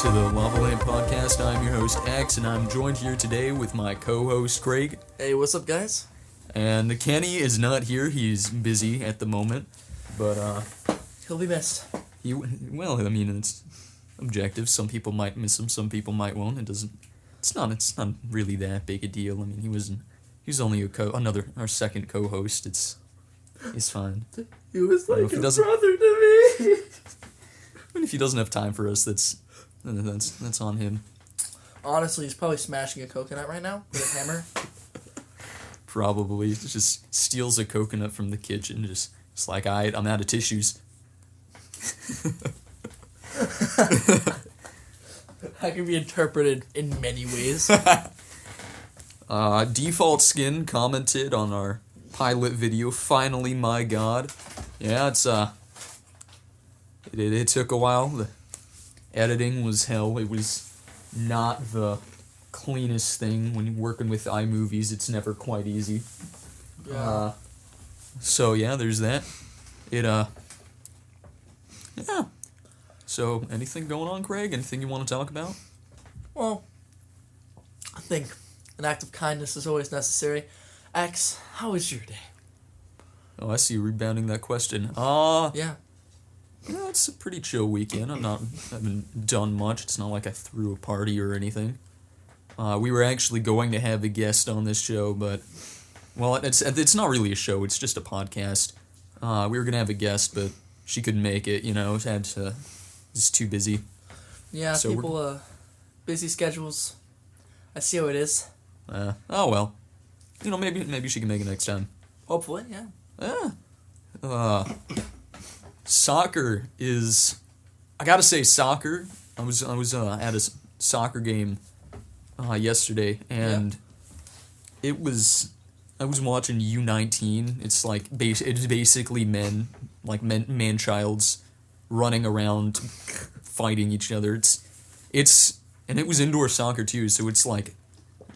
to the Lava Lamp Podcast. I'm your host, X, and I'm joined here today with my co-host, Craig. Hey, what's up, guys? And Kenny is not here. He's busy at the moment, but, He'll be missed. It's objective. Some people might miss him, some people might won't. It's not really that big a deal. I mean, he was only our second co-host. It's fine. He was like a brother to me. I mean, if he doesn't have time for us, that's on him. Honestly, he's probably smashing a coconut right now with a hammer. Probably. Just steals a coconut from the kitchen. Just like, I'm out of tissues. That can be interpreted in many ways. Default Skin commented on our pilot video. Finally, my God. Yeah, it took a while. The editing was hell. It was not the cleanest thing. When you're working with iMovies, it's never quite easy. Yeah. So yeah, there's that. Yeah. So, anything going on, Craig? Anything you want to talk about? Well, I think an act of kindness is always necessary. X, how was your day? Oh, I see you rebounding that question. Yeah. Yeah, it's a pretty chill weekend. I haven't done much. It's not like I threw a party or anything. We were actually going to have a guest on this show, but, well, it's not really a show. It's just a podcast. We were going to have a guest, but she couldn't make it, it's too busy. Yeah, so people, busy schedules. I see how it is. Oh, well. Maybe she can make it next time. Hopefully, yeah. Yeah. Soccer is... I gotta say, soccer... I was at a soccer game yesterday, and it was... I was watching U19. It's like... It's basically men, like man-childs, running around, fighting each other. It's... And it was indoor soccer, too, so it's like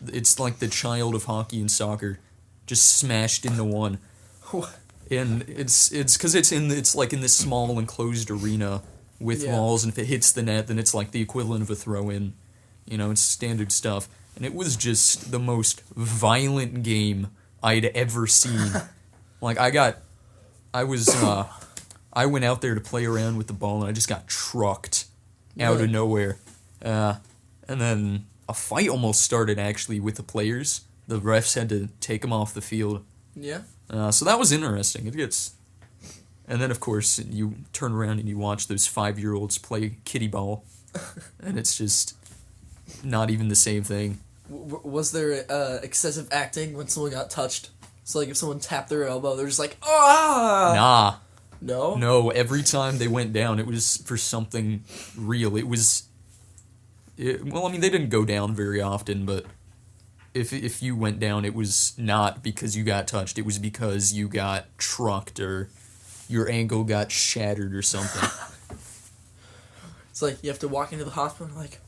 the child of hockey and soccer just smashed into one. And it's because it's like in this small enclosed arena with walls, and if it hits the net, then it's like the equivalent of a throw-in. It's standard stuff. And it was just the most violent game I'd ever seen. Like, I went out there to play around with the ball, and I just got trucked out of nowhere. And then a fight almost started, actually, with the players. The refs had to take them off the field. Yeah. So that was interesting. And then, of course, you turn around and you watch those 5-year-olds play kiddie ball, and it's just not even the same thing. Was there excessive acting when someone got touched? So, like, if someone tapped their elbow, they're just like, ah! Nah. No? No, every time they went down, it was for something real. They didn't go down very often, but if you went down, it was not because you got touched. It was because you got trucked or your ankle got shattered or something. It's like you have to walk into the hospital and like,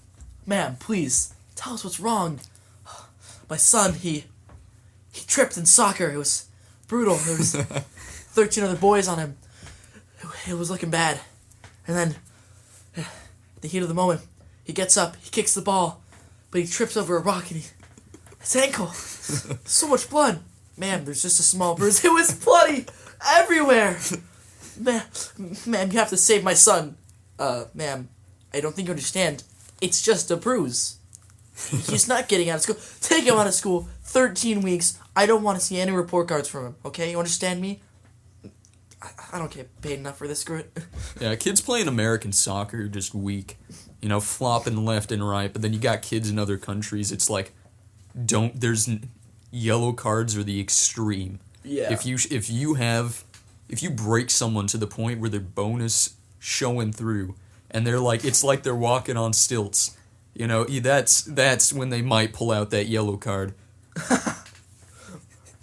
ma'am, please, tell us what's wrong. My son, he tripped in soccer. It was brutal. There was 13 other boys on him. It was looking bad. And then, the heat of the moment, he gets up, he kicks the ball, but he trips over a rock and his ankle. So much blood. Ma'am, there's just a small bruise. It was bloody everywhere. Ma'am, you have to save my son. Ma'am, I don't think you understand. It's just a bruise. He's not getting out of school. Take him out of school. 13 weeks. I don't want to see any report cards from him. Okay, you understand me? I don't get paid enough for this. Screw it. Yeah, kids playing American soccer are just weak. Flopping left and right. But then you got kids in other countries. It's like, there's yellow cards are the extreme. Yeah. If you break someone to the point where their bone is showing through, and they're like, it's like they're walking on stilts. That's when they might pull out that yellow card.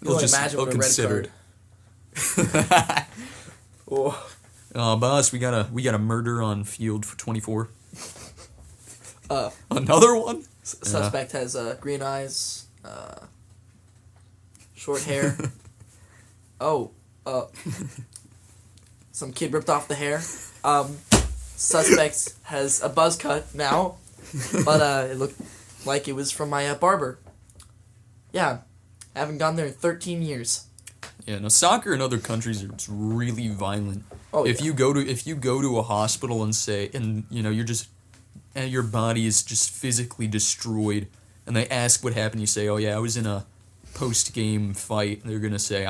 They'll consider it. Oh. Boss, we got a murder on field for 24. Another one? Suspect has green eyes, short hair. Some kid ripped off the hair. Suspect has a buzz cut now. But it looked like it was from my barber. Yeah, I haven't gone there in 13 years. Yeah, now soccer in other countries is really violent. Oh, if yeah. you go to a hospital and you're just and your body is just physically destroyed, and they ask what happened, you say, "Oh yeah, I was in a post-game fight." They're gonna say,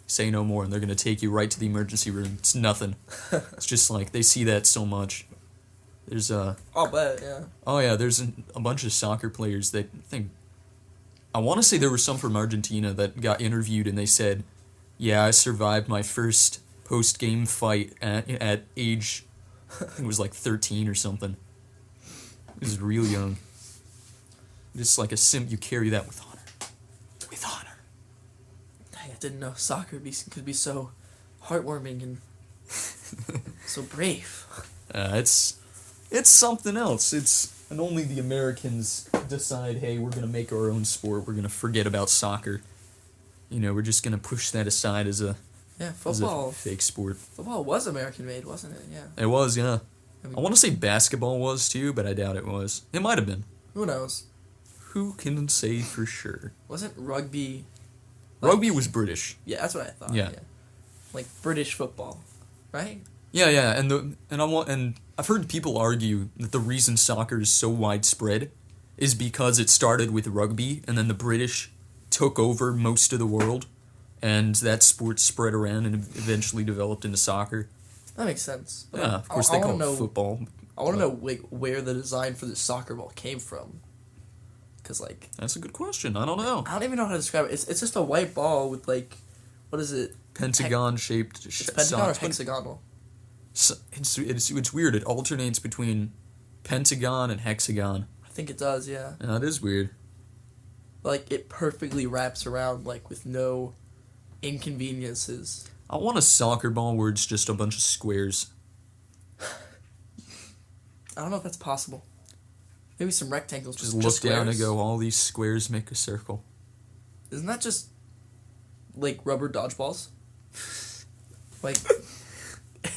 say no more, and they're gonna take you right to the emergency room. It's nothing. It's just like they see that so much. There's I'll bet, yeah. oh yeah, there's a bunch of soccer players that think. I want to say there were some from Argentina that got interviewed, and they said, "Yeah, I survived my first post-game fight at age, I think it was like 13 or something. It was real young. Just like you carry that with honor. With honor." Dang, I didn't know soccer could be so heartwarming and so brave. It's something else. And only the Americans decide, hey, we're gonna make our own sport. We're gonna forget about soccer. We're just gonna push that aside as a Yeah, as a football. fake sport. Football was American made, wasn't it? Yeah. It was, yeah. I mean, I want to say basketball was too, but I doubt it was. It might have been. who knows? Who can say for sure? Wasn't rugby? Rugby was British. Yeah, that's what I thought. Yeah. Like British football, right? Yeah, and I've heard people argue that the reason soccer is so widespread is because it started with rugby, and then the British took over most of the world, and that sport spread around and eventually developed into soccer. That makes sense. But Yeah, of course they call it football. I want to know where the design for the soccer ball came from. Because, like... That's a good question. I don't know. I don't even know how to describe it. It's just a white ball with, like... What is it? Pentagon-shaped It's pentagon or hexagonal? It's weird. It alternates between pentagon and hexagon. I think it does, yeah. Yeah, it is weird. Like, it perfectly wraps around, like, with no inconveniences. I want a soccer ball where it's just a bunch of squares. I don't know if that's possible. Maybe some rectangles. Just look down and squares. go, all these squares make a circle. Isn't that just, like, rubber dodgeballs? Like,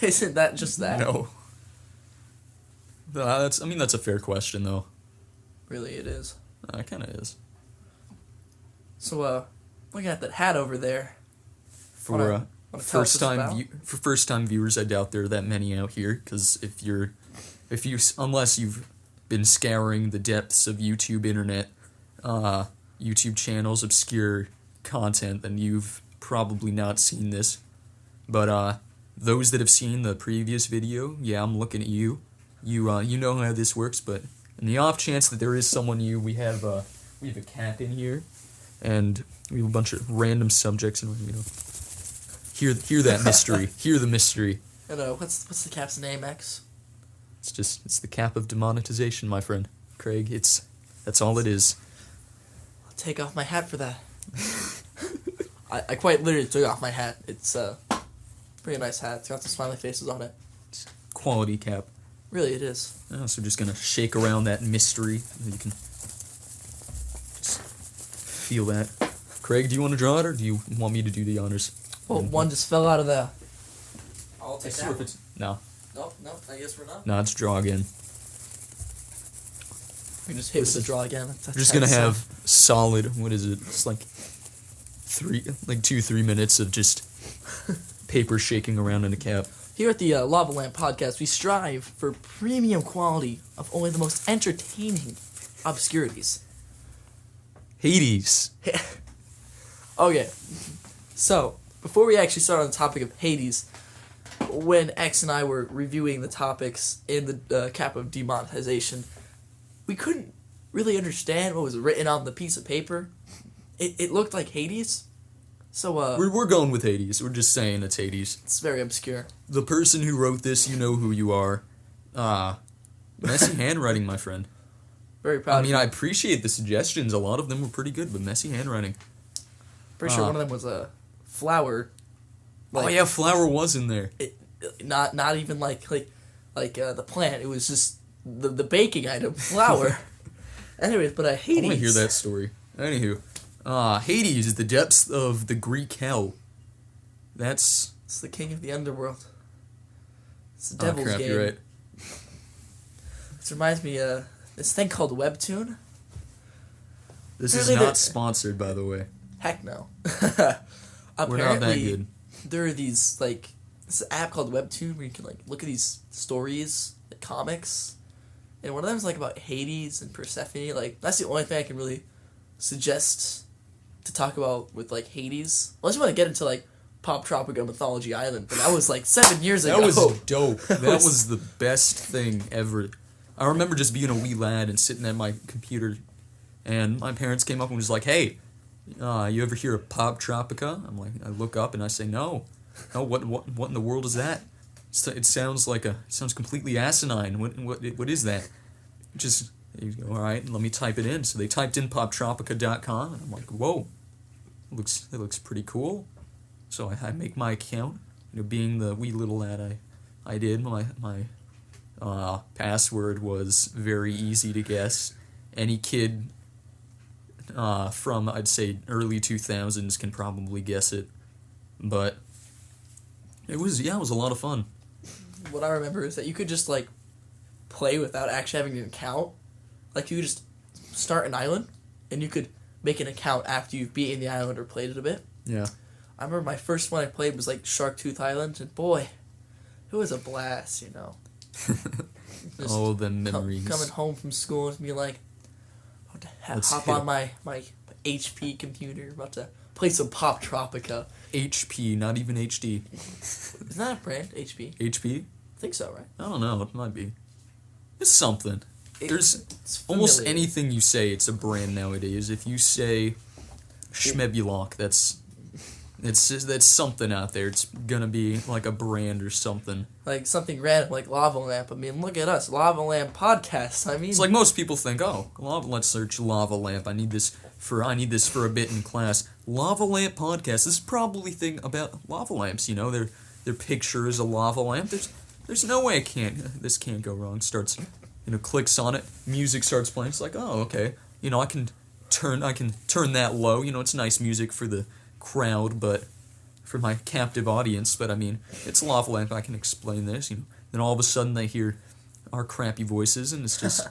isn't that just that? No. That's a fair question, though. Really, it is. It kind of is. So, looking at that hat over there. For wanna tell us what it's about? for first-time viewers, I doubt there are that many out here, because unless you've been scouring the depths of YouTube internet, YouTube channels, obscure content, then you've probably not seen this. But those that have seen the previous video, yeah, I'm looking at you. You know how this works, but in the off chance that there is someone new, we have a cap in here, and we have a bunch of random subjects, and hear that mystery, hear the mystery. And what's the cap's name, X? It's the cap of demonetization, my friend Craig. That's all it is. I'll take off my hat for that. I quite literally took off my hat. It's pretty nice hat. It's got some smiley faces on it. Quality cap. Really, it is. So just gonna shake around that mystery. And you can just feel that. Craig, do you want to draw it, or do you want me to do the honors? Well, one just fell out of the... I'll take that one. No, No, I guess we're not. no, it's draw again. We just hit with the draw again. We're just gonna have solid. What is it? It's like 2-3 minutes of just paper shaking around in a cap. Here at the Lava Lamp Podcast, we strive for premium quality of only the most entertaining obscurities. Hades. Okay, so before we actually start on the topic of Hades, when X and I were reviewing the topics in the cap of demonetization, we couldn't really understand what was written on the piece of paper. It looked like Hades, so We're going with Hades. We're just saying it's Hades. it's very obscure. The person who wrote this, you know who you are. Messy handwriting, my friend. Very proud. I mean, I appreciate the suggestions. A lot of them were pretty good, but messy handwriting. Pretty sure one of them was a flower. Oh yeah, flower was in there. Not even like the plant. It was just the baking item, flour. Anyways, but Hades. I want to hear that story. Anywho, Hades, the depths of the Greek hell. It's It's the king of the underworld. It's the devil's crap, game. you're right. This reminds me this thing called Webtoon. This is Apparently not they're- sponsored, by the way. Heck no. We're not that good. There are these like this app called Webtoon where you can like look at these stories, like comics, and one of them is like about Hades and Persephone. Like that's the only thing I can really suggest to talk about with like Hades. Unless you want to get into like Pop Tropica Mythology Island, but that was like 7 years ago. That was dope. That was- was the best thing ever. I remember just being a wee lad and sitting at my computer, and my parents came up and was like, "Hey, you ever hear of Pop Tropica?" I'm like, I look up and I say, "No, no. What in the world is that? It sounds completely asinine. What is that?" Just you go, all right, let me type it in. So they typed in poptropica.com, and I'm like, "Whoa, it looks pretty cool." So I make my account. Being the wee little lad I did, my password was very easy to guess. Any kid from, I'd say, early 2000s can probably guess it. But it was a lot of fun. What I remember is that you could just like play without actually having an account. Like you could just start an island, and you could make an account after you've beaten the island or played it a bit. Yeah. I remember my first one I played was like Sharktooth Island, and boy, it was a blast, you know. Just Oh, the memories. coming home from school and be like, about to Let's hop hit on my HP computer, about to play some Pop Tropica. HP, not even HD. Isn't that a brand, HP? HP? I think so, right? I don't know. It might be. It's something. There's It's almost familiar. anything you say, it's a brand nowadays. If you say Schmebulok, that's something out there. It's gonna be like a brand or something. Like something random, like Lava Lamp. I mean, look at us, Lava Lamp podcast. I mean, It's like most people think, oh, let's search lava lamp. I need this for a bit in class. Lava lamp podcast. This is probably thing about lava lamps. You know, their picture is a lava lamp. There's no way this can't go wrong. Starts, clicks on it. Music starts playing. It's like, oh, okay. I can turn that low. It's nice music for the crowd, but for my captive audience. But I mean, it's lava lamp. I can explain this. Then all of a sudden they hear our crappy voices, and it's just,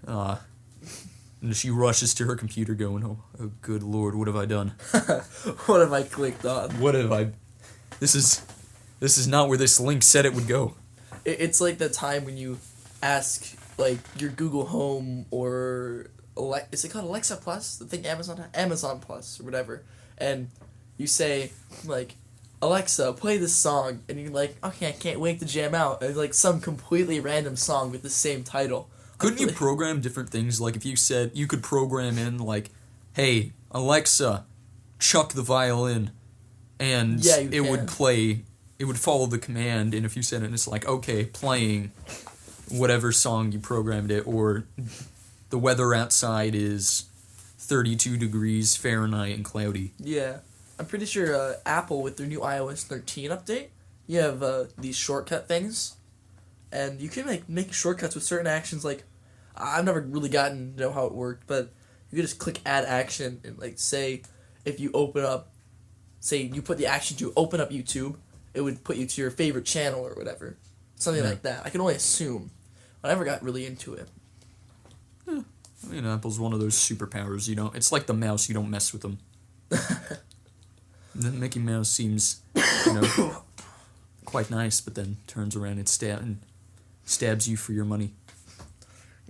and she rushes to her computer, going, "Oh, good lord, what have I done? what have I clicked on? What have I? This is not where this link said it would go." It's like the time when you ask like your Google Home or is it called Alexa Plus? The thing Amazon Plus or whatever, and you say like, "Alexa, play this song," and you're like, "Okay, I can't wait to jam out." And it's like some completely random song with the same title. Couldn't you program different things? Like if you said you could program in like, "Hey Alexa, chuck the violin," and Yeah, you it would can. play. It would follow the command, and if you said it, it's like, "Okay, playing whatever song you programmed it," or the weather outside is 32 degrees Fahrenheit and cloudy. Yeah, I'm pretty sure Apple with their new iOS 13 update, you have these shortcut things, and you can make shortcuts with certain actions. Like, I've never really gotten to know how it worked, but you can just click Add Action and like say if you open up, say you put the action to open up YouTube, it would put you to your favorite channel or whatever, something Yeah. like that. I can only assume. I never got really into it. I mean, Apple's one of those superpowers. It's like the mouse. You don't mess with them. The Mickey Mouse seems, quite nice, but then turns around and stabs you for your money.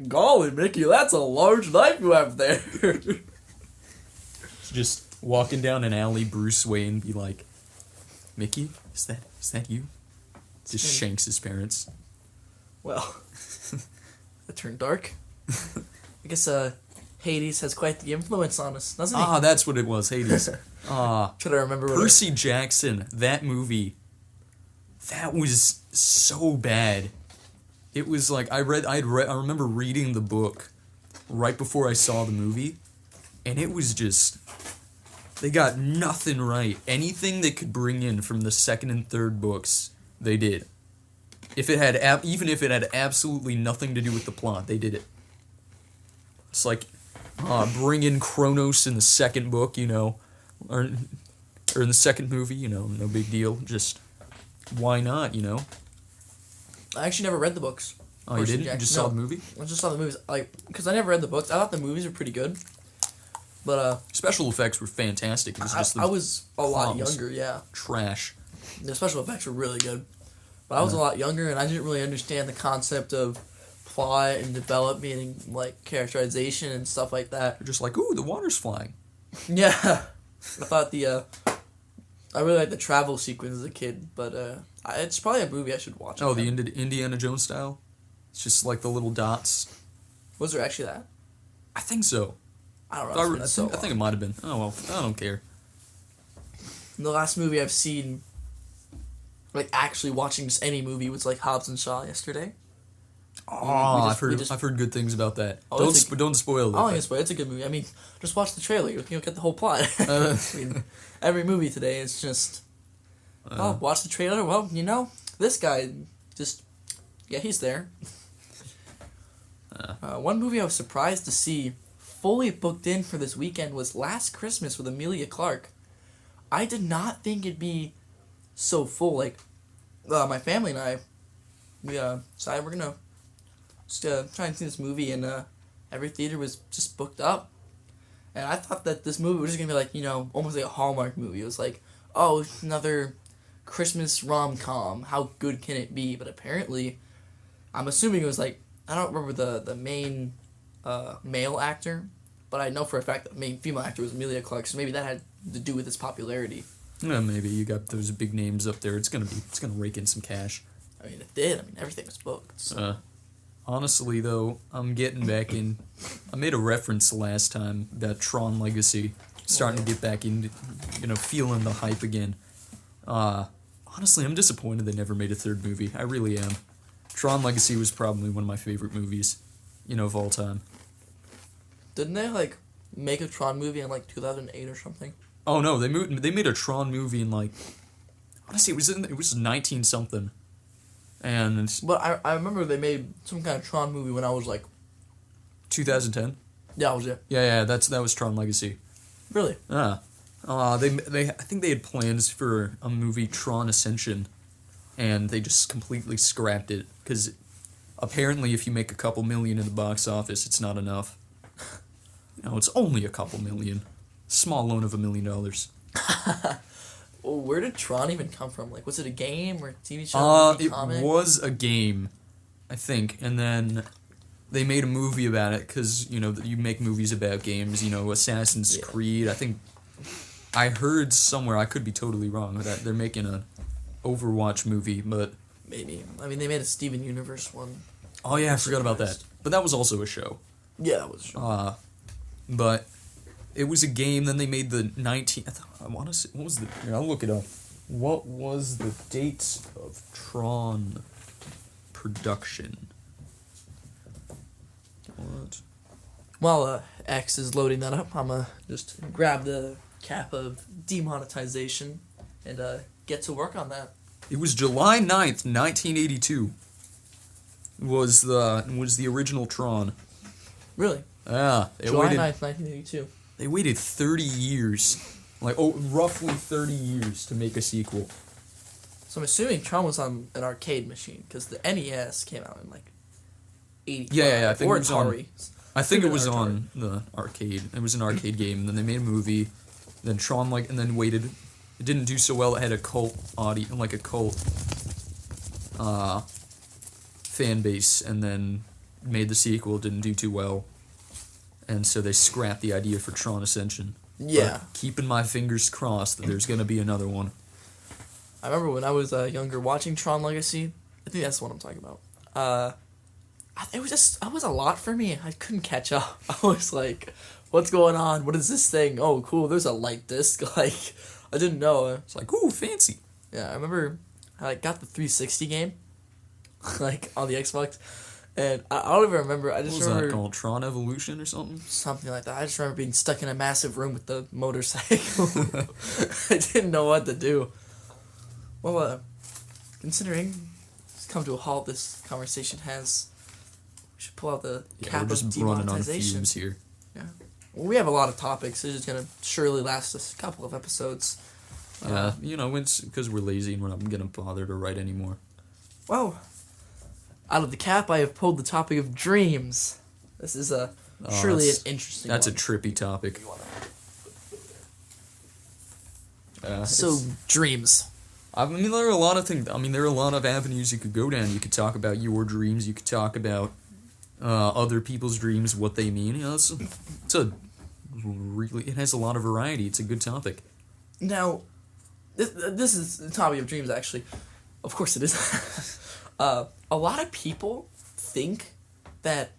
Golly, Mickey, that's a large knife you have there. Just walking down an alley, Bruce Wayne be like, "Mickey, is that you?" Just me. shanks his parents. Well, it turned dark. I guess Hades has quite the influence on us, doesn't he? Ah, that's what it was, Hades. Ah, Try to remember what Percy Jackson, that movie, that was so bad. It was like, I remember reading the book right before I saw the movie, and it was just, they got nothing right. Anything they could bring in from the second and third books, they did. Even if it had absolutely nothing to do with the plot, they did it. It's like, bring in Kronos in the second book, or in the second movie, no big deal. Just, why not, I actually never read the books. Oh, you Percy didn't? You Jackson. just No. saw the movie? I just saw the movies, like, because I never read the books. I thought the movies were pretty good, but Special effects were fantastic. It was just I was a lot bombs. younger. Yeah, trash. the special effects were really good, but I was a lot younger, and I didn't really understand the concept of plot and development and like characterization and stuff like that. They're just like, ooh, the water's flying. Yeah, I thought I really liked the travel sequence as a kid, but it's probably a movie I should watch. Oh, the again. Indiana Jones style? It's just like the little dots. Was there actually that? I think so. I don't I, know. It's re- been I so think, I think it long. might have been. Oh, well, I don't care. The last movie I've seen, like actually watching just any movie, was like Hobbs and Shaw yesterday. Oh, we just- I've heard good things about that. Oh, don't it's a- don't spoil it. I don't think it's bad. It's a good movie. I mean, just watch the trailer. You'll get the whole plot. Uh, I mean, every movie today is just, oh, watch the trailer. Well, you know, this guy just, yeah, he's there. One movie I was surprised to see fully booked in for this weekend was Last Christmas with Emilia Clarke. I did not think it'd be so full. Like, my family and I, we decided we're gonna just try and see this movie, and every theater was just booked up. And I thought that this movie was just gonna be like, you know, almost like a Hallmark movie. It was like, oh, another Christmas rom-com. How good can it be? But apparently, I'm assuming it was like, I don't remember the main male actor, but I know for a fact that the main female actor was Emilia Clarke, so maybe that had to do with its popularity. yeah, maybe you got those big names up there. It's gonna rake in some cash. I mean, it did. I mean, everything was booked. So. Honestly, though, I'm getting back in. I made a reference last time about Tron Legacy. Starting to get back into, feeling the hype again. Honestly, I'm disappointed they never made a third movie. I really am. Tron Legacy was probably one of my favorite movies, of all time. Didn't they, like, make a Tron movie in, like, 2008 or something? Oh no, they made a Tron movie in like, honestly, it was 19 something, and But I remember they made some kind of Tron movie when I was, like... 2010. Yeah, I was it. Yeah, that was Tron Legacy. Really? They I think they had plans for a movie Tron Ascension, and they just completely scrapped it because apparently if you make a couple million in the box office, it's not enough. It's only a couple million. Small loan of $1 million. Well, where did Tron even come from? Like, was it a game or a TV show? It comic? was a game, I think, and then they made a movie about it because you make movies about games. Assassin's Creed. I think I heard somewhere, I could be totally wrong, that they're making a Overwatch movie, but Maybe. I mean, they made a Steven Universe one. oh yeah, I forgot about that. But that was also a show. Yeah, that was true. But it was a game. Then they made the 19. I want to say, what was the? Here, I'll look it up. What was the date of Tron production? What? While X is loading that up, I'm going to just grab the cap of demonetization and get to work on that. It was July 9th, 1982. Was the original Tron? Really? Yeah, July 9th, 1982. They waited 30 years, roughly 30 years to make a sequel. So I'm assuming Tron was on an arcade machine, because the NES came out in, like, 85. Yeah, I think or it was on- Atari. I think it was Atari. on the arcade. It was an arcade game. And then they made a movie. Then Tron and then waited. It didn't do so well. It had a cult audience, like a cult fan base, and then made the sequel. Didn't do too well, and so they scrapped the idea for Tron Ascension. Yeah. But keeping my fingers crossed that there's gonna be another one. I remember when I was younger watching Tron Legacy. I think that's what I'm talking about. It was a lot for me. I couldn't catch up. I was like, what's going on? What is this thing? Oh, cool. There's a light disc. Like, I didn't know. It's like, ooh, fancy. Yeah, I remember I got the 360 game, like, on the Xbox. And I don't even remember. I just What was remember that called? Tron Evolution or something? something like that. I just remember being stuck in a massive room with the motorcycle. I didn't know what to do. Well, considering it's come to a halt, this conversation has. We should pull out the Yeah, cap we're of just running on demonetization. fumes here. Well, we have a lot of topics. It's just gonna surely last us a couple of episodes. Yeah, it's because we're lazy and we're not gonna bother to write anymore. Well, Out of the cap, I have pulled the topic of dreams. This is surely an interesting That's one. a trippy topic. So, dreams. I mean, there are a lot of things. I mean, there are a lot of avenues you could go down. You could talk about your dreams. You could talk about other people's dreams, what they mean. You know, it's a really. It has a lot of variety. It's a good topic. Now, this is the topic of dreams, actually. Of course it is. A lot of people think that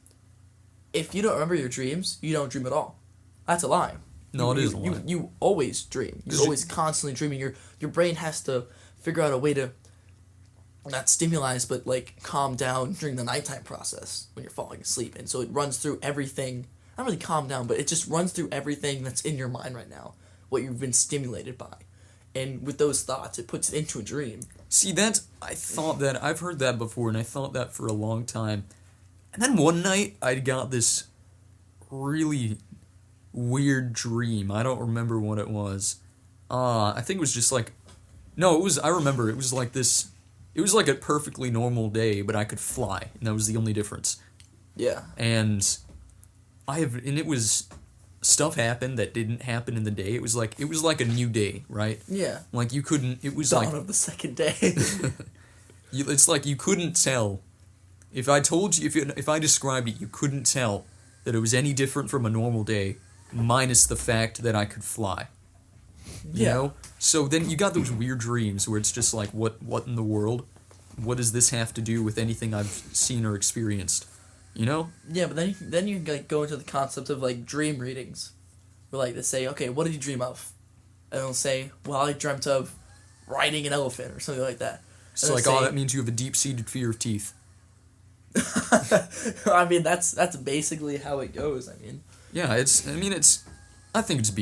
if you don't remember your dreams, you don't dream at all. That's a lie. No, it is a lie. You always dream. You're always constantly dreaming. Your brain has to figure out a way to not stimulate, but like calm down during the nighttime process when you're falling asleep. And so it runs through everything. Not really calm down, but it just runs through everything that's in your mind right now, what you've been stimulated by. And with those thoughts, it puts it into a dream. See, I've heard that before, and I thought that for a long time. And then one night, I got this really weird dream. I don't remember what it was. I think it was just like, no, I remember, it was like this, it was like a perfectly normal day, but I could fly, and that was the only difference. Yeah. And it was, stuff happened that didn't happen in the day. It was like a new day, right? Yeah. Like you couldn't, it was Dawn like, of the second day. it's like you couldn't tell. If I told you, if I described it, you couldn't tell that it was any different from a normal day, minus the fact that I could fly. You know? So then you got those weird dreams where it's just like, what in the world? What does this have to do with anything I've seen or experienced? You know? Yeah, but then you like go into the concept of like dream readings, where like they say, okay, what did you dream of? And they'll say, well, I dreamt of riding an elephant or something like that. So like, oh, that means you have a deep-seated fear of teeth. I mean, that's basically how it goes. I mean, yeah, I think it's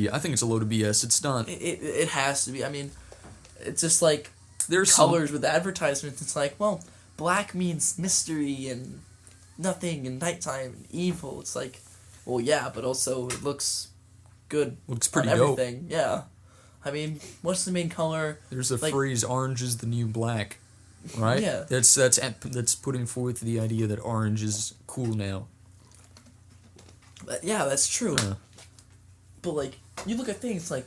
a load of BS. It's not. It has to be. I mean, it's just like There's colors with advertisements. It's like, well, black means mystery and nothing, and nighttime and evil. It's like, well, yeah, but also it looks good. Looks pretty on dope. everything. Yeah, I mean, what's the main color? There's a like, phrase, "Orange is the new black," right? Yeah. That's putting forth the idea that orange is cool now. Yeah, that's true. But like, you look at things like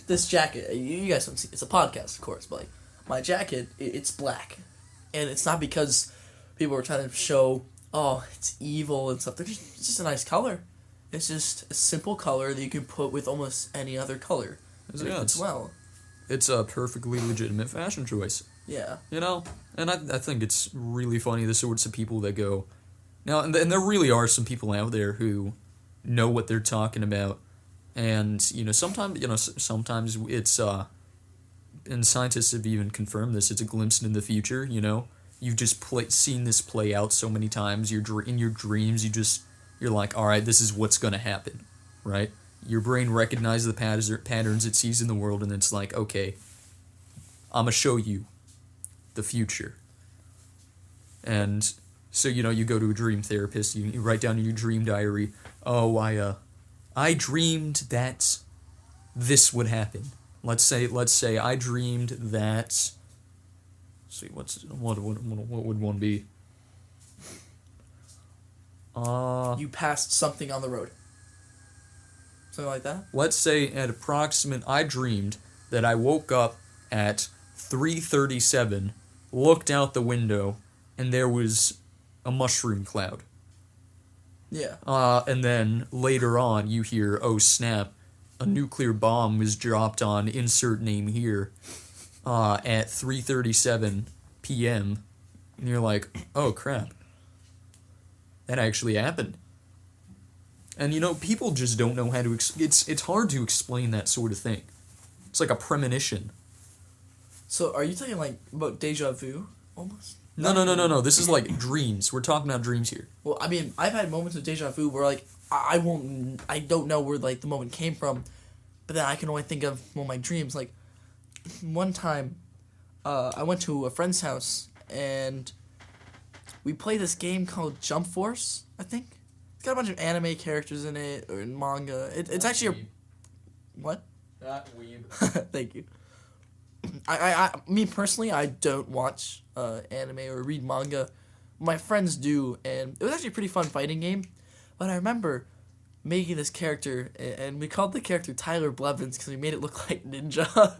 this jacket. You guys don't see. It's a podcast, of course, but like my jacket, it's black, and it's not because people are trying to show, oh, it's evil and stuff. It's just a nice color. It's just a simple color that you can put with almost any other color. Yeah, it's a perfectly legitimate fashion choice. Yeah. You know, and I think it's really funny the sorts of people that go now, and there really are some people out there who know what they're talking about, and sometimes it's and scientists have even confirmed this. It's a glimpse into the future. You know, you've just seen this play out so many times. In your dreams, you're like, all right, this is what's gonna happen, right? Your brain recognizes the patterns it sees in the world, and it's like, okay, I'm gonna show you the future. And so, you go to a dream therapist, you write down in your dream diary, oh, I dreamed that this would happen. Let's say I dreamed that, let's see, what would one be? You passed something on the road. Something like that? Let's say I dreamed that I woke up at 3:37, looked out the window, and there was a mushroom cloud. Yeah. And then later on, you hear, oh snap, a nuclear bomb was dropped on insert name here at 3:37 p.m. And you're like, oh crap, that actually happened. And people just don't know how to. It's hard to explain that sort of thing. It's like a premonition. So are you talking like about deja vu almost? No. This is like dreams. We're talking about dreams here. Well, I mean, I've had moments of deja vu where like I don't know where like the moment came from, but then I can only think of my dreams. Like one time, I went to a friend's house and we played this game called Jump Force. I think it's got a bunch of anime characters in it or in manga. It's actually what? Not weeb. Thank you. Me personally, I don't watch anime or read manga, my friends do, and it was actually a pretty fun fighting game. But I remember making this character, and we called the character Tyler Blevins because we made it look like Ninja.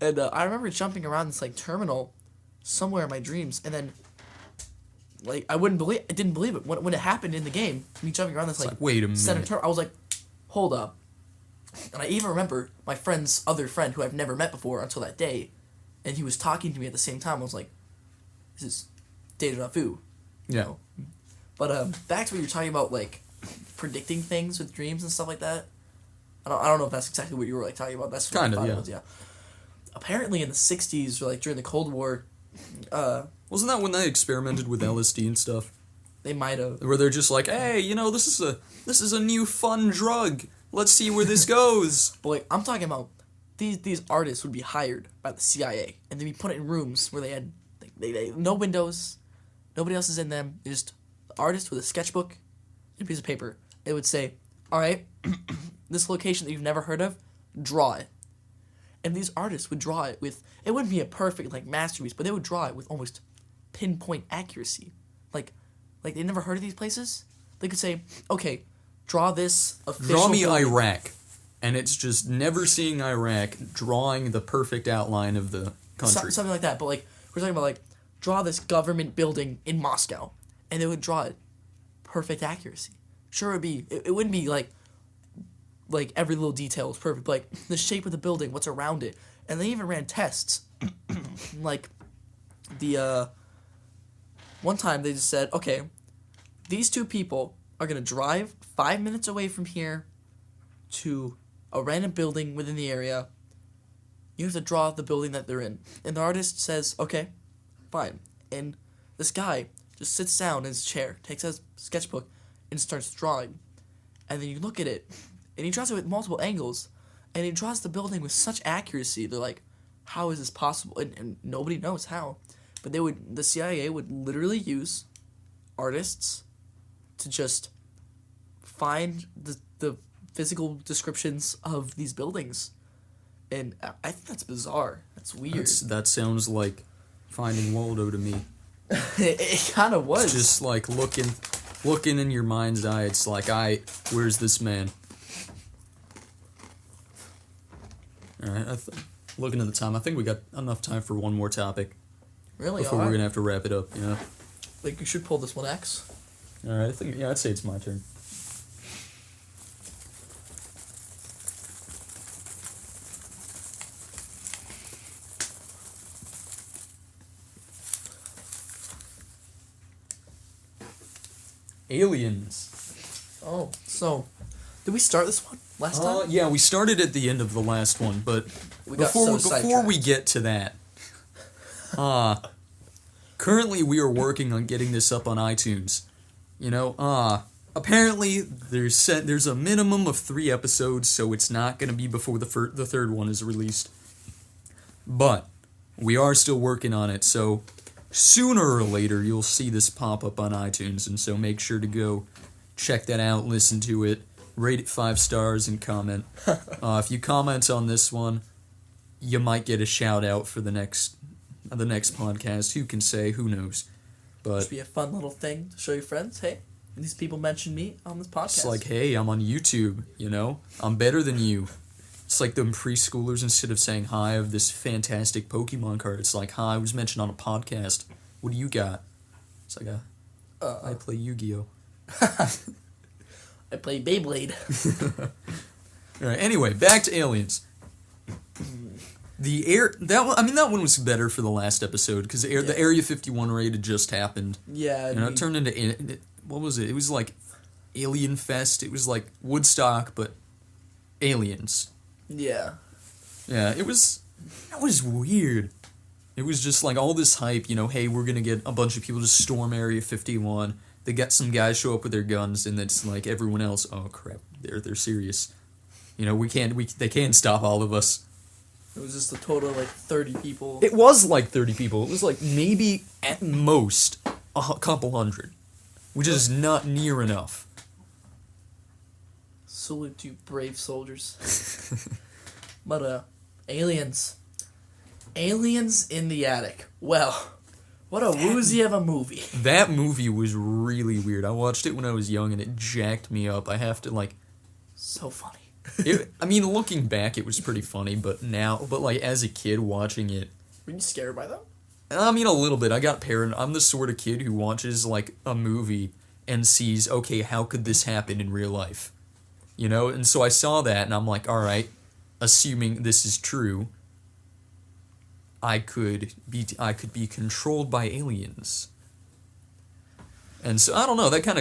And I remember jumping around this like terminal somewhere in my dreams, and then like I didn't believe it when it happened in the game. Me jumping around this It's like, wait a minute. I was like, hold up. And I even remember my friend's other friend who I've never met before until that day, and he was talking to me at the same time. I was like, this is deja vu. Yeah. know? But back to what you're talking about, like predicting things with dreams and stuff like that. I don't know if that's exactly what you were like talking about. That's what Kind I of, thought yeah. it was, yeah. Apparently in the 60s, or like during the Cold War, Wasn't that when they experimented with LSD and stuff? they might have. Where they're just like, hey, this is a new fun drug. Let's see where this goes. But like, I'm talking about these artists would be hired by the CIA, and they'd be put in rooms where they had they no windows, nobody else is in them. Just the artist with a sketchbook and a piece of paper. It would say, all right, this location that you've never heard of, draw it. And these artists would draw it with, it wouldn't be a perfect like masterpiece, but they would draw it with almost pinpoint accuracy. Like they never heard of these places. They could say, okay, draw this official Draw me building. Iraq. And it's just never seeing Iraq, drawing the perfect outline of the country. Something like that. But like we're talking about like draw this government building in Moscow, and they would draw it perfect accuracy. Sure, it wouldn't be like every little detail is perfect. But, like the shape of the building, what's around it, and they even ran tests. Like the one time they just said, okay, these two people are gonna drive 5 minutes away from here to a random building within the area. You have to draw the building that they're in. And the artist says, okay, fine. And this guy just sits down in his chair, takes his sketchbook, and starts drawing. And then you look at it, and he draws it with multiple angles, and he draws the building with such accuracy. They're like, how is this possible? And nobody knows how. But the CIA would literally use artists to just find the physical descriptions of these buildings. And I think that's bizarre. That's weird. That sounds like Finding Waldo to me. It kind of was. It's just like looking in your mind's eye. It's like, where's this man? All right, looking at the time, I think we got enough time for one more topic Really? before we're gonna have to wrap it up. Yeah. Like, you should pull this one X. All right. I'd say it's my turn. Aliens. Oh, so did we start this one last time? Yeah, we started at the end of the last one, but We got before so we sidetracked. get to that, currently we are working on getting this up on iTunes. Apparently there's a minimum of 3 episodes, so it's not going to be before the third one is released. But we are still working on it, so sooner or later you'll see this pop up on iTunes, and so make sure to go check that out, listen to it, rate it 5 stars, and comment. If you comment on this one, you might get a shout out for the next podcast. Who can say? Who knows? But Just be a fun little thing to show your friends. Hey, these people mentioned me on this podcast. it's like, hey, I'm on YouTube. I'm better than you. It's like them preschoolers, instead of saying, hi, I have this fantastic Pokemon card, it's like, hi, I was mentioned on a podcast. What do you got? It's like, I play Yu-Gi-Oh! I play Beyblade. Alright, anyway, back to Aliens. That one was better for the last episode, because the Area 51 raid had just happened. Yeah. It turned into, what was it? It was like Alien Fest. It was like Woodstock, but aliens. Yeah. Yeah, that was weird. It was just like all this hype, hey, we're gonna get a bunch of people to storm Area 51. They got some guys show up with their guns, and it's like everyone else, oh crap, they're serious. They can't stop all of us. It was just a total of like 30 people. It was like 30 people. It was like maybe at most a couple hundred, which is not near enough. Salute to brave soldiers. But aliens in the attic. Well, What a woozy of a movie. That movie was really weird. I watched it when I was young, and it jacked me up. I have to, like... So funny. I mean, looking back, it was pretty funny, but like, as a kid watching it... Were you scared by them? I mean, a little bit. I got paranoid. I'm the sort of kid who watches, like, a movie and sees, okay, how could this happen in real life? You know? And so I saw that, and I'm like, all right, assuming this is true, I could be controlled by aliens. And so, I don't know, that kind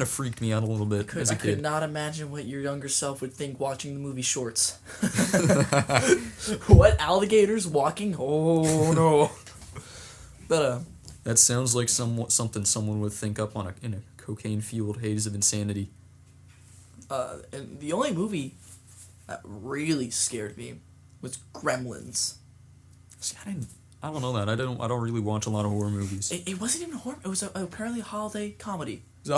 of freaked me out a little bit as a kid. I could not imagine what your younger self would think watching the movie Shorts. What? Alligators walking? Oh, no. But, that sounds like something someone would think up in a cocaine-fueled haze of insanity. and the only movie that really scared me was Gremlins. See, I don't know that. I don't really watch a lot of horror movies. It wasn't even a horror. It was apparently a holiday comedy. So,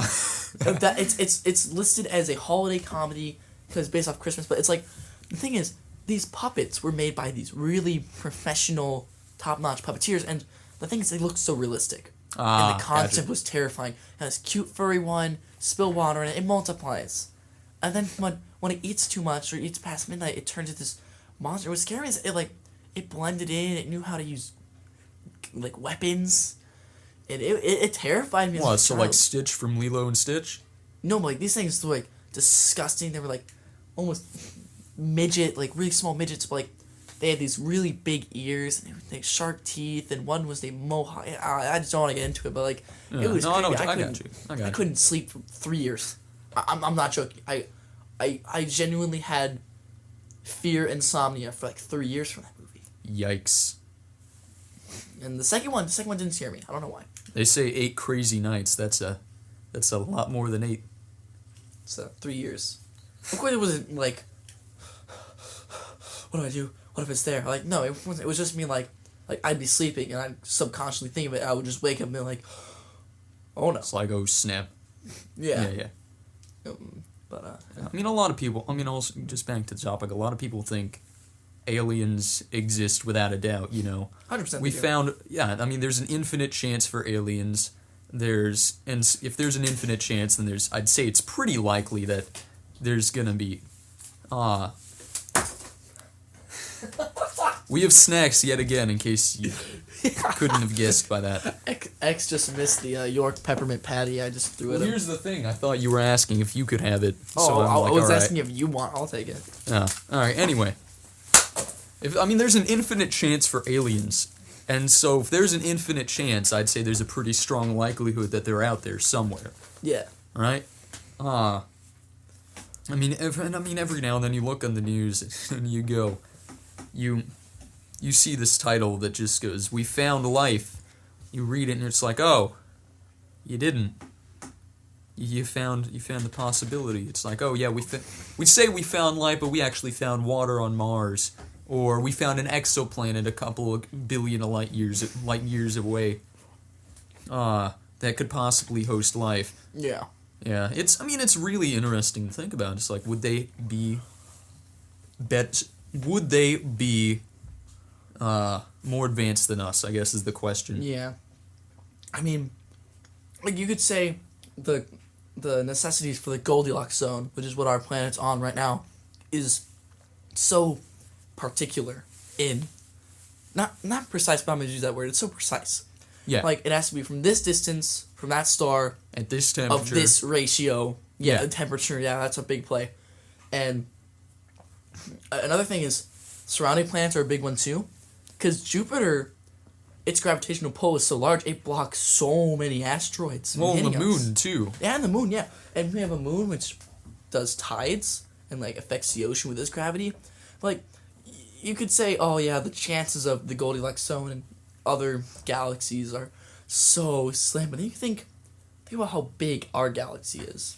That it's listed as a holiday comedy because it's based off Christmas. But it's like the thing is, these puppets were made by these really professional, top-notch puppeteers, and the thing is, they look so realistic. And the concept gotcha. was terrifying. And this cute furry one, spill water, and it multiplies. And then when it eats too much or eats past midnight, it turns into this monster. What's scary is it blended in. It knew how to use like weapons, and it terrified me. What? As a So child. like Stitch from Lilo and Stitch? No, but, like these things were like disgusting. They were like almost midget, like really small midgets, but like they had these really big ears and they had like shark teeth, and one was named Mohawk. I just don't want to get into it, but like Yeah. it was. No, I know. creepy. I got you. I got I you. couldn't sleep for 3 years. I'm not joking. I genuinely had fear insomnia for like 3 years from that movie. Yikes. And the second one didn't scare me. I don't know why. They say 8 crazy nights. That's a lot more than 8. So 3 years. Of course, it wasn't like, what do I do? What if it's there? Like, no, it wasn't. It was just me like I'd be sleeping and I'd subconsciously think of it. I would just wake up and be like, oh no. It's like, oh snap. Yeah. Yeah. But I mean, a lot of people. I mean, also just back to the topic. A lot of people think aliens exist without a doubt. You know, 100%. we found. Yeah, I mean, there's an infinite chance for aliens. If there's an infinite chance, then I'd say it's pretty likely that there's gonna be. We have snacks yet again, in case you couldn't have guessed by that. X just missed the York peppermint patty. I just threw Well, it. here's the thing. I thought you were asking if you could have it. Oh, so I'm I like, was all right. asking if you want. I'll take it. Oh, all right. Anyway, there's an infinite chance for aliens, and so if there's an infinite chance, I'd say there's a pretty strong likelihood that they're out there somewhere, Yeah. right? I mean, every now and then you look on the news and you go, you see this title that just goes, "We found life." You read it and it's like, oh, you didn't. You found the possibility. It's like, oh yeah, we say we found life, but we actually found water on Mars, or we found an exoplanet a couple of billion light years away. That could possibly host life. Yeah. Yeah, it's really interesting to think about. It's like, would they be more advanced than us, I guess is the question. Yeah. I mean, like you could say the necessities for the Goldilocks zone, which is what our planet's on right now, is so particular in not precise, but I'm gonna use that word. It's so precise. Yeah. Like it has to be from this distance, from that star, At this temperature. of this ratio. Yeah. The temperature, yeah, that's a big play. And another thing is surrounding planets are a big one too. Because Jupiter, its gravitational pull is so large, it blocks so many asteroids. Well, hitting the us. moon, too. Yeah, and the moon, yeah. And we have a moon which does tides and, like, affects the ocean with its gravity. Like, you could say, oh, yeah, the chances of the Goldilocks zone and other galaxies are so slim. But then you think about how big our galaxy is.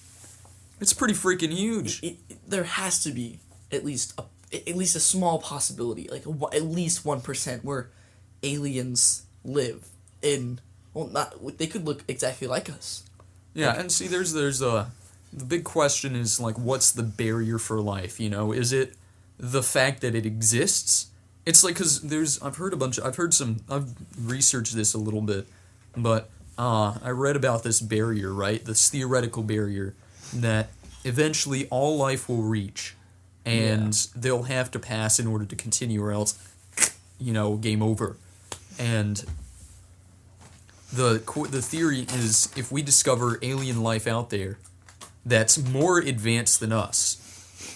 It's pretty freaking huge. There has to be at least a small possibility, like at least 1%, where aliens live in. Well, not they could look exactly like us. Yeah, and see, there's the big question is, like, what's the barrier for life, you know? Is it the fact that it exists? It's like, because I've researched this a little bit. but I read about this barrier, right? This theoretical barrier that eventually all life will reach, and they'll have to pass in order to continue, or else, game over. And the theory is, if we discover alien life out there that's more advanced than us,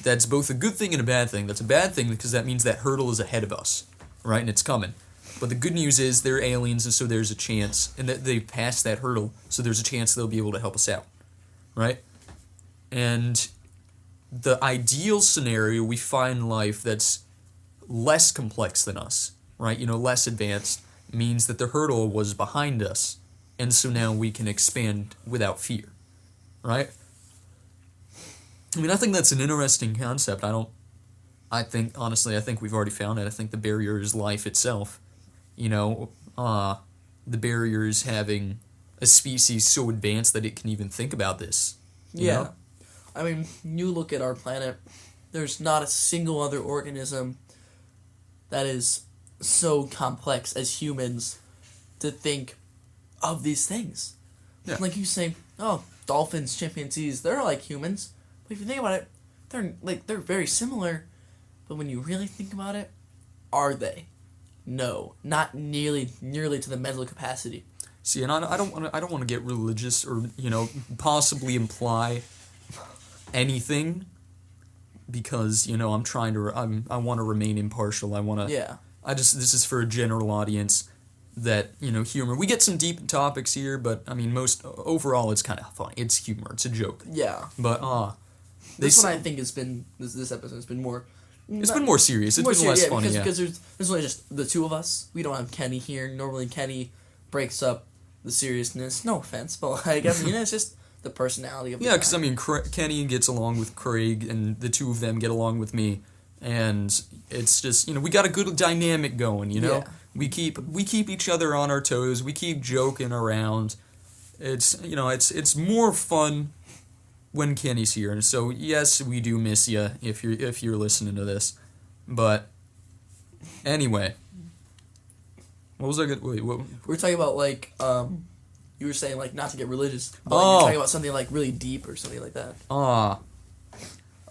that's both a good thing and a bad thing. That's a bad thing because that means that hurdle is ahead of us, right? And it's coming. But the good news is they're aliens, and so there's a chance, and that they've passed that hurdle, so there's a chance they'll be able to help us out, right? And the ideal scenario, we find life that's less complex than us, right? Less advanced, means that the hurdle was behind us, and so now we can expand without fear, right? I mean, I think that's an interesting concept. I think we've already found it. I think the barrier is life itself. The barrier is having a species so advanced that it can even think about this. You know? I mean, you look at our planet, there's not a single other organism that is so complex as humans to think of these things. Yeah. Like you say, oh, dolphins, chimpanzees, they're like humans. But if you think about it, they're very similar. But when you really think about it, are they? No, not nearly to the mental capacity. See, and I don't want to get religious or possibly imply anything, because I want to remain impartial. This is for a general audience that humor. We get some deep topics here, but I mean overall it's kind of fun. It's humor. It's a joke. Yeah. But this one I think has been this episode has been more. It's been more serious. It's been less funny. Because there's only just the two of us. We don't have Kenny here. Normally Kenny breaks up the seriousness. No offense, but it's just the personality of the guy. Because I mean Kenny gets along with Craig, and the two of them get along with me, and it's just we got a good dynamic going. Yeah. We keep each other on our toes. We keep joking around. It's it's more fun when Kenny's here. And so yes, we do miss you if you're listening to this. But anyway, what was I good? Wait, what? We're talking about you were saying not to get religious, but you're talking about something really deep or something like that. A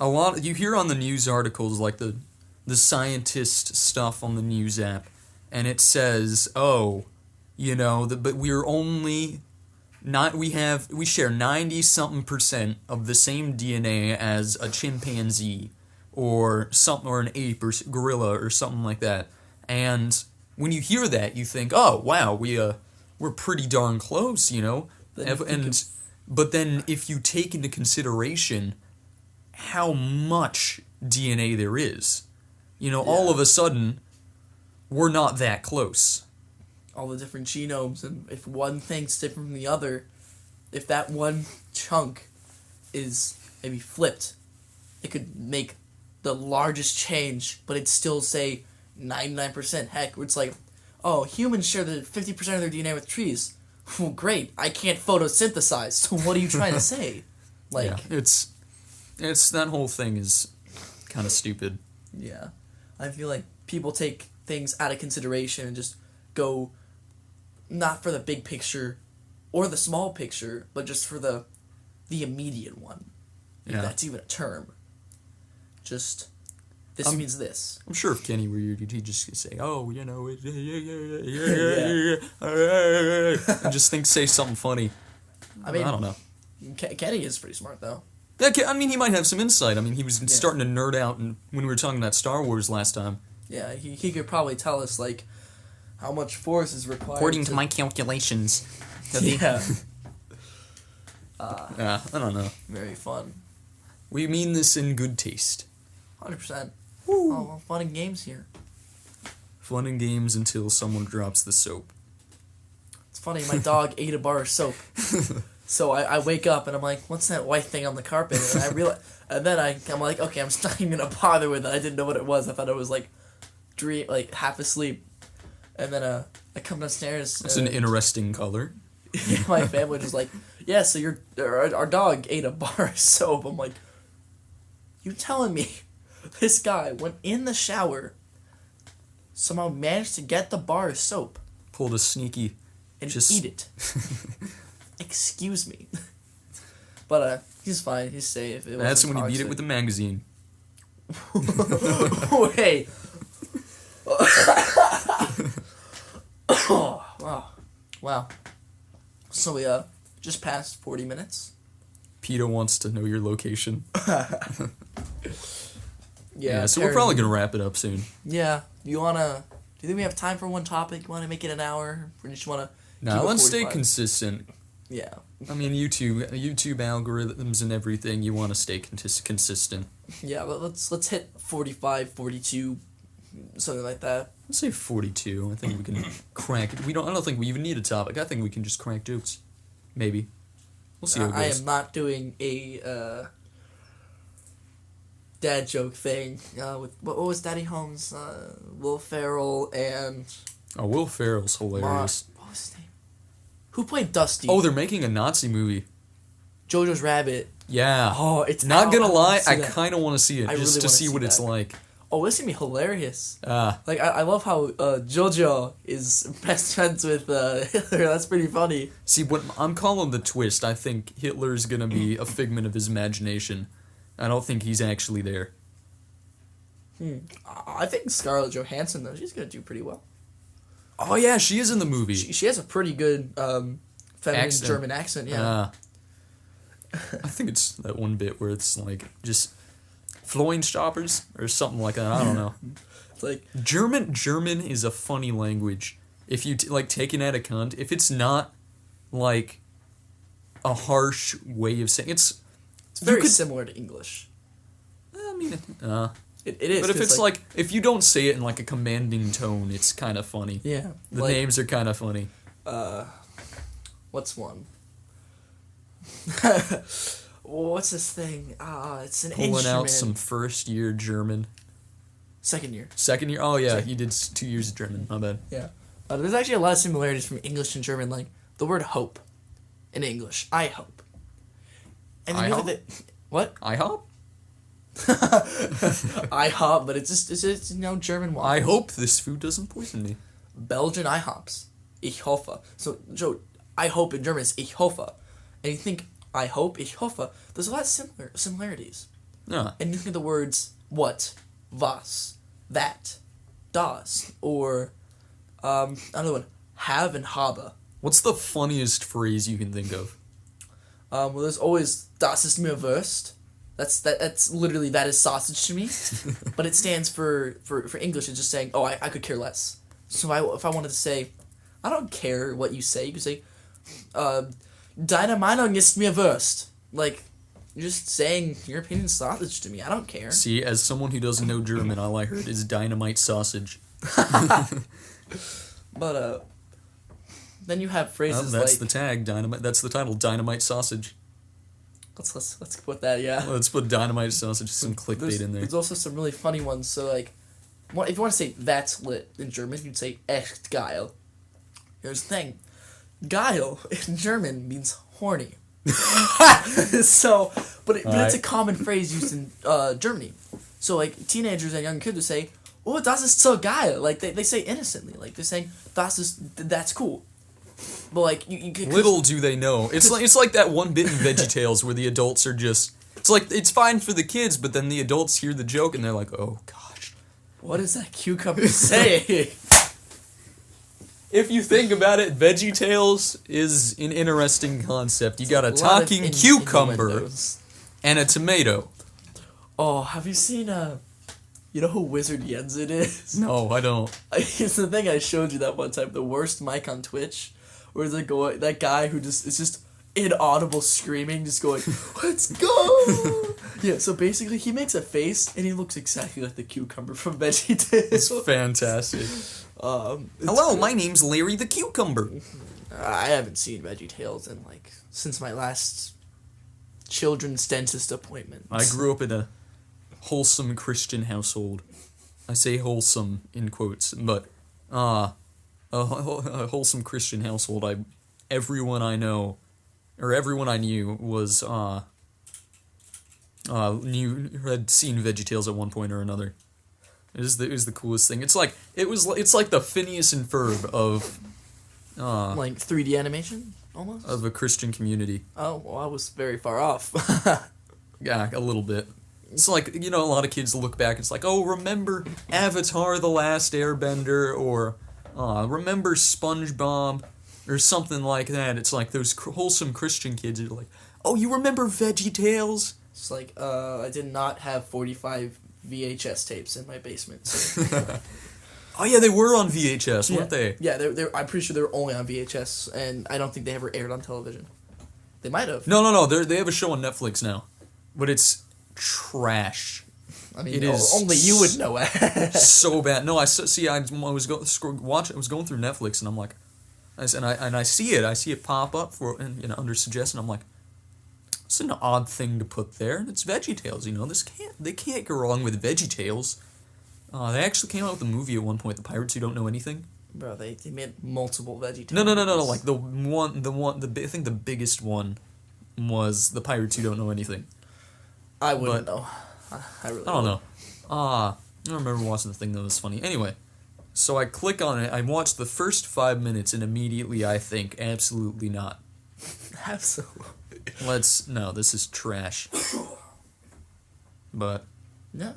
lot you hear on the news articles the scientist stuff on the news app, and it says, but we're only we share 90-something% of the same DNA as a chimpanzee or something, or an ape or gorilla or something like that. And when you hear that, you think, oh wow, we're pretty darn close, But then if you take into consideration how much DNA there is, all of a sudden we're not that close. All the different genomes, and if one thing's different from the other, if that one chunk is maybe flipped, it could make the largest change, but it'd still say 99%. Heck, it's humans share the 50% of their DNA with trees. Well, great, I can't photosynthesize, so what are you trying to say? It's that whole thing is kind of stupid. Yeah. I feel like people take things out of consideration and just go not for the big picture or the small picture, but just for the immediate one. If that's even a term. Just, this means this. I'm sure if Kenny were here, he'd just say, oh, and just say something funny. I don't know. Kenny is pretty smart, though. Yeah, I mean, he might have some insight. I mean, he was starting to nerd out when we were talking about Star Wars last time. Yeah, he could probably tell us, how much force is required. According to my calculations. Yeah. I don't know. Very fun. We mean this in good taste. 100%. Woo. Oh, well, fun and games here. Fun and games until someone drops the soap. It's funny, my dog ate a bar of soap. So I wake up and I'm like, what's that white thing on the carpet? And I realize, and then I'm like, okay, I'm not even gonna bother with it. I didn't know what it was. I thought it was half asleep. And then I come downstairs. It's an interesting color. My family was like, yeah, so our dog ate a bar of soap. I'm like, you telling me this guy went in the shower, somehow managed to get the bar of soap? Pulled a sneaky and Just- eat it. Excuse me. But he's fine. He's safe. That's when you beat it with the magazine. Wait. Oh, wow. Wow. So we just passed 40 minutes. PETA wants to know your location. Yeah, So we're probably gonna wrap it up soon. Yeah. Do you think we have time for one topic? You wanna make it an hour? Or just wanna Now let's stay 45? consistent. Yeah. I mean, YouTube algorithms and everything. You want to stay consistent. Yeah, but let's hit 45, 42, something like that. Let's say 42. I think we can crack. I don't think we even need a topic. I think we can just crack jokes. Maybe. We'll see how it I goes. am not doing a dad joke thing with what was Daddy Holmes, Will Ferrell, and Oh, Will Ferrell's hilarious. what was his name? Who played Dusty? Oh, they're making a Nazi movie. Jojo's Rabbit. Yeah. Oh, it's Not out. gonna I wanna lie, see I that. kind of want to see it I just really to wanna see see what it's that. like. Oh, it's gonna be hilarious. Ah, Like I love how Jojo is best friends with Hitler. That's pretty funny. see what I'm calling the twist. I think Hitler's gonna be a figment of his imagination. I don't think he's actually there. I think Scarlett Johansson though, she's gonna do pretty well. Oh yeah, she is in the movie. She has a pretty good feminine Accent. German accent. Yeah. Ah. I think it's that one bit where it's like just Floinstoppers or something like that. I don't know. It's like German is a funny language. If you take it at a cunt, if it's not like a harsh way of saying it's very similar to English. I mean, It is. but if 'cause, it's like if you don't say it in like a commanding tone, it's kind of funny. yeah, The like, names are kind of funny. what's one? What's this thing? It's an Pulling instrument. out some first year German. Second year. Second year? Oh yeah, you did 2 years of German. My bad. Yeah. There's actually a lot of similarities from English and German, like the word hope in English. I hope. And I you know hope? that what? IHOP? IHOP, but it's just German waffles. I hope this food doesn't poison me. Belgian IHOPs. Ich hoffe. So Joe, I hope in German is ich hoffe. And you think I hope, ich hoffe, there's a lot of similarities. Yeah. And you think of the words what, was, that, das, or another one, have and habe. What's the funniest phrase you can think of? Well, there's always das ist mir Wurst. That's literally that is sausage to me, but it stands for English. It's just saying, oh, I could care less. So if I wanted to say, I don't care what you say, you could say, deine Meinung ist mir Wurst. Like, you're just saying your opinion is sausage to me. I don't care. See, as someone who doesn't know German, all I heard is dynamite sausage. But then you have phrases That's like the tag, dynamite. That's the title, dynamite sausage. let's put that, yeah. Let's put dynamite sausage, some clickbait in there. There's also some really funny ones. So like, if you want to say that's lit in German, you'd say echt geil. Here's the thing, geil in German means horny. So, but it's a Alright. common phrase used in Germany. So like teenagers and young kids would say, "Oh, das ist so geil." Like they say innocently, like they're saying that's cool. But like you could Little do they know, it's like that one bit in VeggieTales where the adults are just. It's like it's fine for the kids, but then the adults hear the joke and they're like, "Oh gosh." what is that cucumber saying? If you think about it, VeggieTales is an interesting concept. You got a lot of talking cucumber innuendos. and a tomato. Oh, have you seen you know who Wizard Yensid is? No, I don't. It's the thing I showed you that one time, the worst mic on Twitch, where that guy who it's just inaudible screaming, just going, "Let's go!" Yeah, so basically he makes a face and he looks exactly like the cucumber from VeggieTales. It's fantastic. Hello, my name's Larry the Cucumber. I haven't seen VeggieTales since my last children's dentist appointment. I grew up in a wholesome Christian household. I say wholesome in quotes, but a wholesome Christian household. Everyone I know, or everyone I knew was had seen VeggieTales at one point or another. It was the coolest thing. It's like the Phineas and Ferb Like 3D animation, almost? of a Christian community. Oh, well, I was very far off. Yeah, a little bit. It's like, a lot of kids look back, it's like, oh, remember Avatar The Last Airbender, or remember SpongeBob, or something like that. It's like those wholesome Christian kids are like, oh, you remember VeggieTales? It's like, I did not have 45 VHS tapes in my basement. So. Oh yeah, they were on VHS, weren't they? Yeah, I'm pretty sure they were only on VHS, and I don't think they ever aired on television. They might have. No, they have a show on Netflix now, but it's trash. I mean, It is only you would know it. So bad. No, I was going through Netflix, and I'm like, I see it pop up under suggestion. I'm like, it's an odd thing to put there. It's VeggieTales. They can't go wrong with VeggieTales. They actually came out with a movie at one point, The Pirates Who Don't Know Anything. Bro, they made multiple VeggieTales. No. Like I think the biggest one was The Pirates Who Don't Know Anything. I wouldn't know. I really don't know. I don't remember watching the thing that was funny. Anyway, so I click on it. I watch the first 5 minutes, and immediately I think, absolutely not. Absolutely. No, this is trash. But Yeah.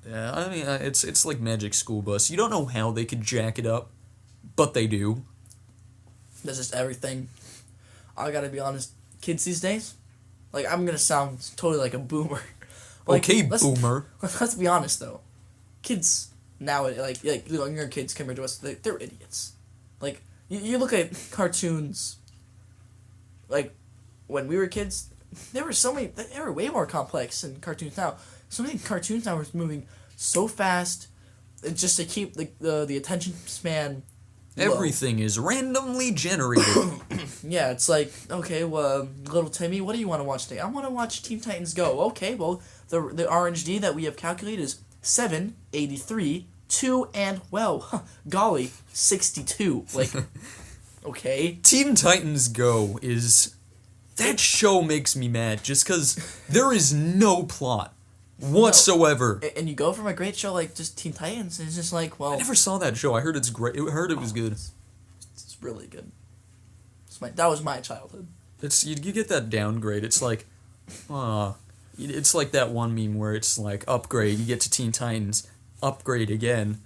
yeah, I mean, it's like Magic School Bus. You don't know how they could jack it up, but they do. That's just everything. I gotta be honest, kids these days, like, I'm gonna sound totally like a boomer. Like, Okay, boomer. Let's be honest though, kids now, like younger kids compared to us, they're idiots. Like, you look at cartoons. Like, when we were kids, there were way more complex than cartoons now. So many cartoons now are moving so fast, just to keep the attention span low. Everything is randomly generated. Yeah, it's like, okay, well, little Timmy, what do you want to watch today? I want to watch Teen Titans Go. Okay, well, the RNG that we have calculated is 783, 2, and, well, golly, 62. Like, okay. Teen Titans Go is... That show makes me mad, just because there is no plot whatsoever. No. And you go from a great show like just Teen Titans, and it's just like, well... I never saw that show. I heard it's great. I heard it was good. It's really good. That was my childhood. You get that downgrade. It's like... it's like that one meme where it's like, upgrade, you get to Teen Titans, upgrade again,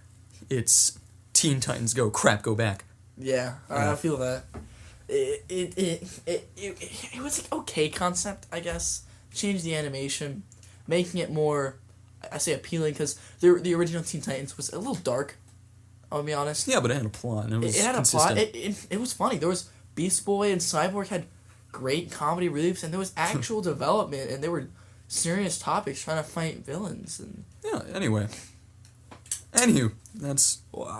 it's Teen Titans Go, crap, go back. Yeah, I feel that. It was an okay concept, I guess. Change the animation, making it more, I say appealing, because the original Teen Titans was a little dark, I'll be honest. Yeah, but it had a plot, and it was had consistent. a plot. It was funny. There was Beast Boy and Cyborg had great comedy reliefs, and there was actual development, and there were serious topics trying to fight villains. And yeah, anyway. Anywho,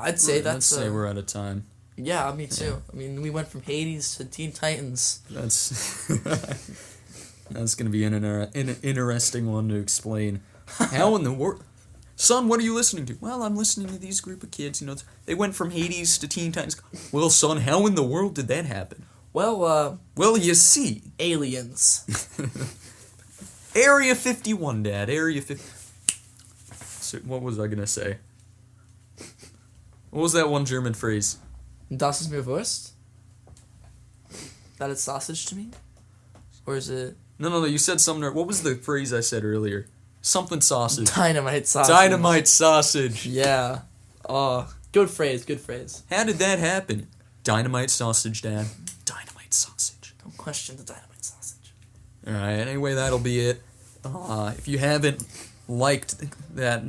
I'd say let's say we're out of time. Yeah, me too. Yeah. I mean, we went from Hades to Teen Titans. That's going to be an interesting one to explain. How in the world... Son, what are you listening to? Well, I'm listening to these group of kids. They went from Hades to Teen Titans. Well, son, how in the world did that happen? Well, you see. Aliens. Area 51, Dad. Area 50... So, what was I going to say? What was that one German phrase? Das ist mir Wurst? That is sausage to me? Or is it... No, you said something... What was the phrase I said earlier? Something sausage. Dynamite sausage. Dynamite sausage. Yeah. Good phrase. How did that happen? Dynamite sausage, Dad. Dynamite sausage. Don't question the dynamite sausage. Alright, anyway, that'll be it. If you haven't liked that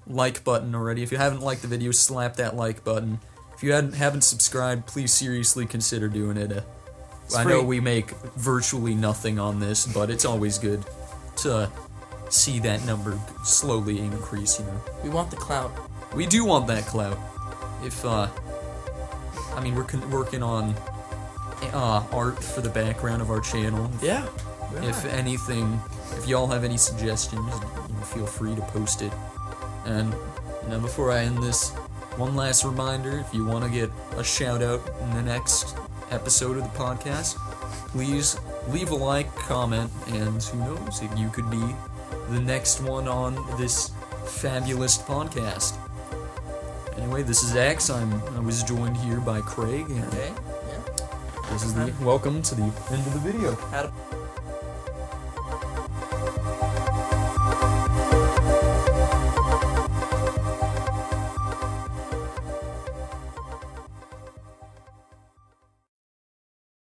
like button already, if you haven't liked the video, slap that like button. If you haven't subscribed, please seriously consider doing it. I know we make virtually nothing on this, but it's always good to see that number slowly increase, We want the clout. We do want that clout. If, we're working on art for the background of our channel. Yeah. If anything, if y'all have any suggestions, feel free to post it. And, before I end this, one last reminder, if you want to get a shout out in the next episode of the podcast, please leave a like, comment, and who knows, if you could be the next one on this fabulous podcast. Anyway, this is X. I was joined here by Craig, and Okay. Yeah. this is the welcome to the end of the video. Had a